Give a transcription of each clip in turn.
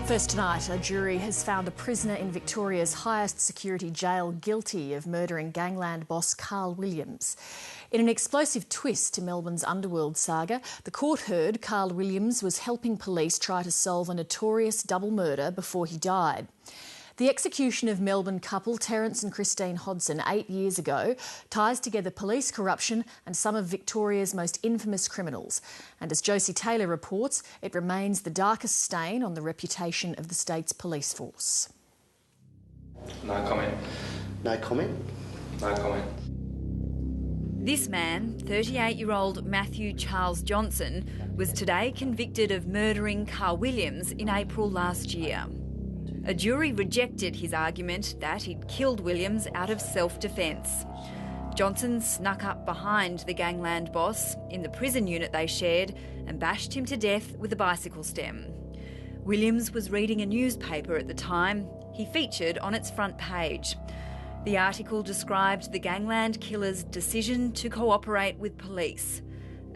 First tonight, a jury has found a prisoner in Victoria's highest security jail guilty of murdering gangland boss Carl Williams. In an explosive twist to Melbourne's underworld saga, the court heard Carl Williams was helping police try to solve a notorious double murder before he died. The execution of Melbourne couple Terence and Christine Hodson 8 years ago ties together police corruption and some of Victoria's most infamous criminals. And as Josie Taylor reports, it remains the darkest stain on the reputation of the state's police force. No comment. No comment. No comment. This man, 38-year-old Matthew Charles Johnson, was today convicted of murdering Carl Williams in April last year. A jury rejected his argument that he'd killed Williams out of self-defence. Johnson snuck up behind the gangland boss in the prison unit they shared and bashed him to death with a bicycle stem. Williams was reading a newspaper at the time. He featured on its front page. The article described the gangland killer's decision to cooperate with police,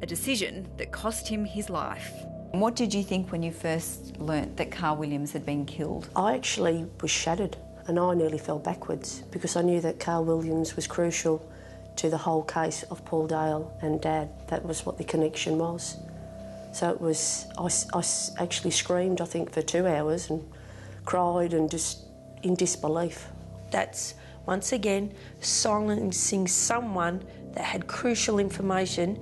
a decision that cost him his life. What did you think when you first learnt that Carl Williams had been killed? I actually was shattered and I nearly fell backwards because I knew that Carl Williams was crucial to the whole case of Paul Dale and Dad. That was what the connection was. So it was, I actually screamed, I think, for 2 hours and cried and just in disbelief. That's, once again, silencing someone that had crucial information.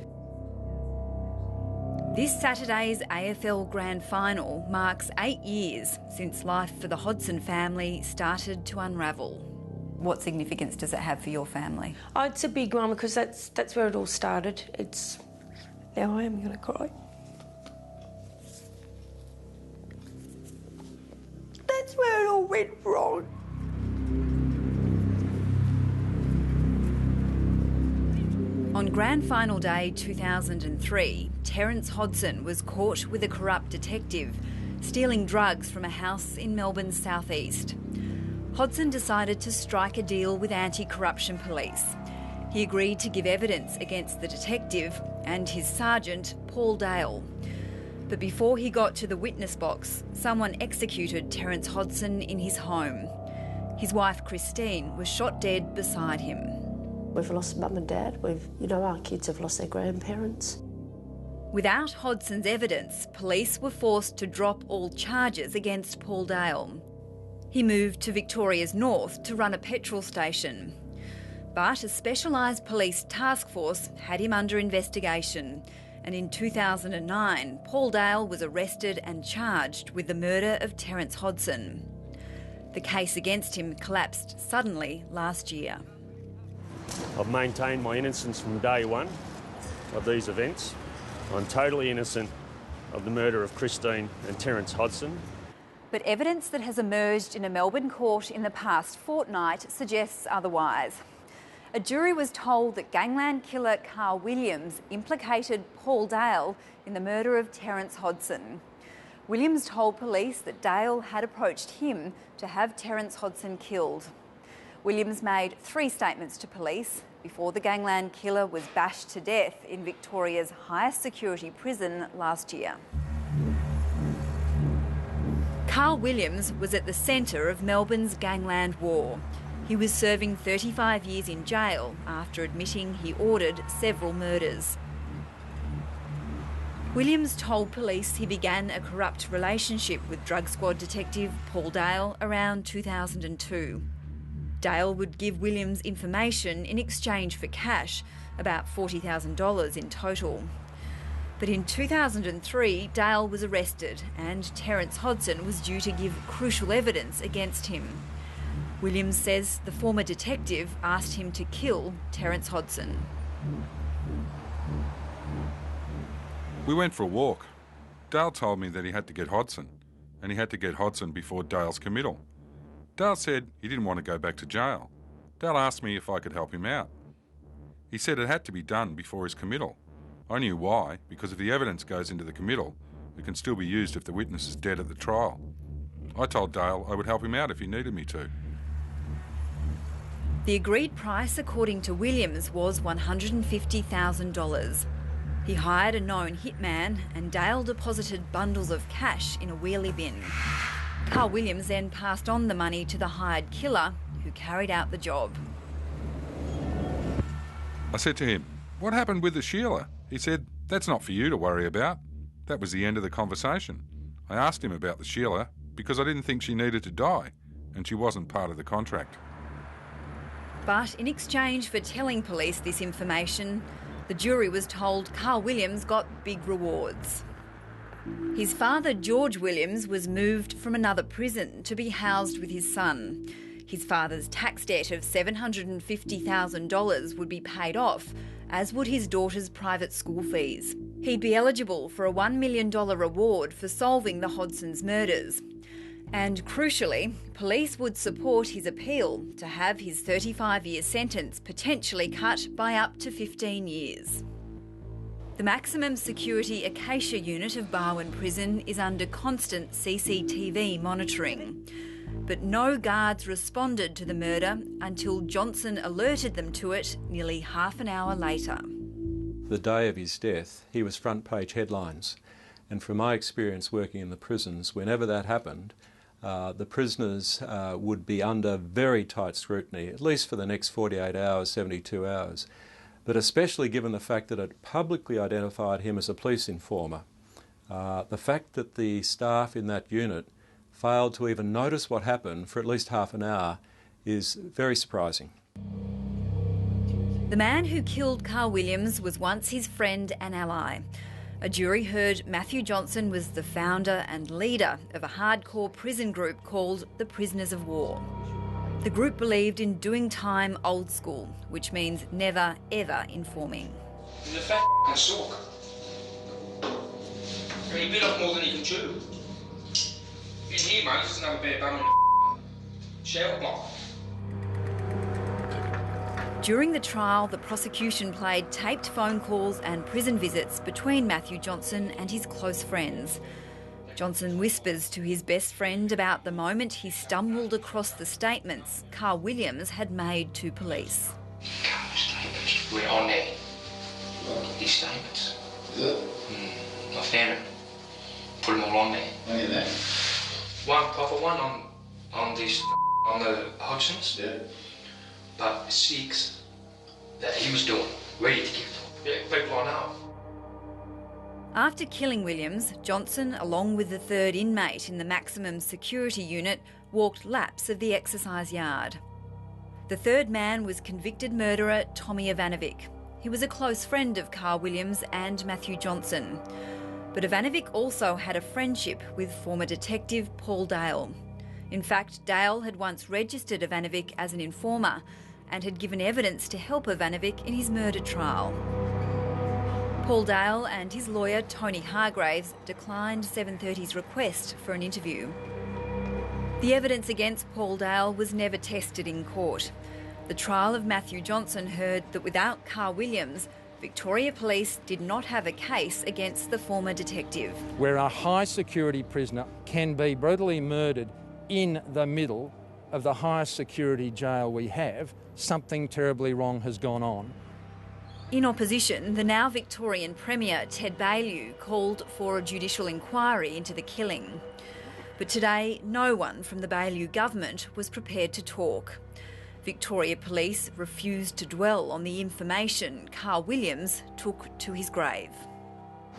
This Saturday's AFL Grand Final marks 8 years since life for the Hodson family started to unravel. What significance does it have for your family? Oh, it's a big one because that's where it all started. Now I am going to cry. That's where it all went wrong. On Grand Final Day 2003, Terence Hodson was caught with a corrupt detective stealing drugs from a house in Melbourne's southeast. Hodson decided to strike a deal with anti-corruption police. He agreed to give evidence against the detective and his sergeant, Paul Dale. But before he got to the witness box, someone executed Terence Hodson in his home. His wife, Christine, was shot dead beside him. We've lost Mum and Dad. Our kids have lost their grandparents. Without Hodson's evidence, police were forced to drop all charges against Paul Dale. He moved to Victoria's north to run a petrol station. But a specialised police task force had him under investigation, and in 2009, Paul Dale was arrested and charged with the murder of Terence Hodson. The case against him collapsed suddenly last year. I've maintained my innocence from day one of these events. I'm totally innocent of the murder of Christine and Terence Hodson. But evidence that has emerged in a Melbourne court in the past fortnight suggests otherwise. A jury was told that gangland killer Carl Williams implicated Paul Dale in the murder of Terence Hodson. Williams told police that Dale had approached him to have Terence Hodson killed. Williams made 3 statements to police before the gangland killer was bashed to death in Victoria's highest security prison last year. Carl Williams was at the centre of Melbourne's gangland war. He was serving 35 years in jail after admitting he ordered several murders. Williams told police he began a corrupt relationship with drug squad detective Paul Dale around 2002. Dale would give Williams information in exchange for cash, about $40,000 in total. But in 2003, Dale was arrested and Terence Hodson was due to give crucial evidence against him. Williams says the former detective asked him to kill Terence Hodson. We went for a walk. Dale told me that he had to get Hodson, and he had to get Hodson before Dale's committal. Dale said he didn't want to go back to jail. Dale asked me if I could help him out. He said it had to be done before his committal. I knew why, because if the evidence goes into the committal, it can still be used if the witness is dead at the trial. I told Dale I would help him out if he needed me to. The agreed price, according to Williams, was $150,000. He hired a known hitman and Dale deposited bundles of cash in a wheelie bin. Carl Williams then passed on the money to the hired killer who carried out the job. I said to him, "What happened with the Sheila?" He said, "That's not for you to worry about." That was the end of the conversation. I asked him about the Sheila because I didn't think she needed to die, and she wasn't part of the contract. But in exchange for telling police this information, the jury was told Carl Williams got big rewards. His father, George Williams, was moved from another prison to be housed with his son. His father's tax debt of $750,000 would be paid off, as would his daughter's private school fees. He'd be eligible for a $1 million reward for solving the Hodgsons murders. And crucially, police would support his appeal to have his 35-year sentence potentially cut by up to 15 years. The maximum security Acacia unit of Barwon Prison is under constant CCTV monitoring. But no guards responded to the murder until Johnson alerted them to it nearly half an hour later. The day of his death, he was front page headlines. And from my experience working in the prisons, whenever that happened, the prisoners would be under very tight scrutiny, at least for the next 48 hours, 72 hours. But especially given the fact that it publicly identified him as a police informer. The fact that the staff in that unit failed to even notice what happened for at least half an hour is very surprising. The man who killed Carl Williams was once his friend and ally. A jury heard Matthew Johnson was the founder and leader of a hardcore prison group called the Prisoners of War. The group believed in doing time old school, which means never, ever informing. He's a fat sook. And he bit off more than he can chew. In here, mate, just another bare bum in the shower block. During the trial, the prosecution played taped phone calls and prison visits between Matthew Johnson and his close friends. Johnson whispers to his best friend about the moment he stumbled across the statements Carl Williams had made to police. Couple of statements. We're on there. These statements. Is it? I found them. Put them all on there. Oh, yeah, that. One proper one on this on the Hodgsons. Yeah. But 6 that he was doing, ready to give. Yeah, people I know. After killing Williams, Johnson, along with the third inmate in the maximum security unit, walked laps of the exercise yard. The third man was convicted murderer Tommy Ivanovic. He was a close friend of Carl Williams and Matthew Johnson. But Ivanovic also had a friendship with former detective Paul Dale. In fact, Dale had once registered Ivanovic as an informer and had given evidence to help Ivanovic in his murder trial. Paul Dale and his lawyer Tony Hargraves declined 730's request for an interview. The evidence against Paul Dale was never tested in court. The trial of Matthew Johnson heard that without Carl Williams, Victoria Police did not have a case against the former detective. Where a high security prisoner can be brutally murdered in the middle of the highest security jail we have, something terribly wrong has gone on. In opposition, the now Victorian Premier, Ted Baillieu, called for a judicial inquiry into the killing. But today, no one from the Baillieu government was prepared to talk. Victoria Police refused to dwell on the information Carl Williams took to his grave.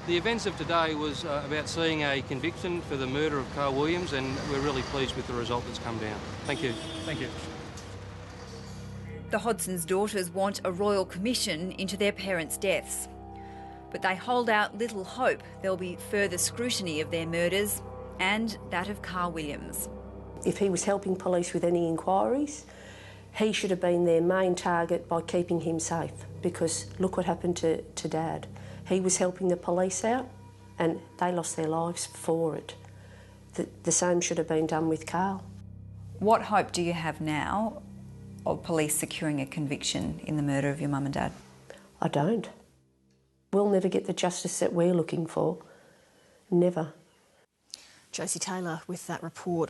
The events of today was about seeing a conviction for the murder of Carl Williams, and we're really pleased with the result that's come down. Thank you. Thank you. The Hodgsons' daughters want a royal commission into their parents' deaths. But they hold out little hope there'll be further scrutiny of their murders and that of Carl Williams. If he was helping police with any inquiries, he should have been their main target by keeping him safe, because look what happened to Dad. He was helping the police out and they lost their lives for it. The same should have been done with Carl. What hope do you have now of police securing a conviction in the murder of your mum and dad? I don't. We'll never get the justice that we're looking for. Never. Josie Taylor with that report.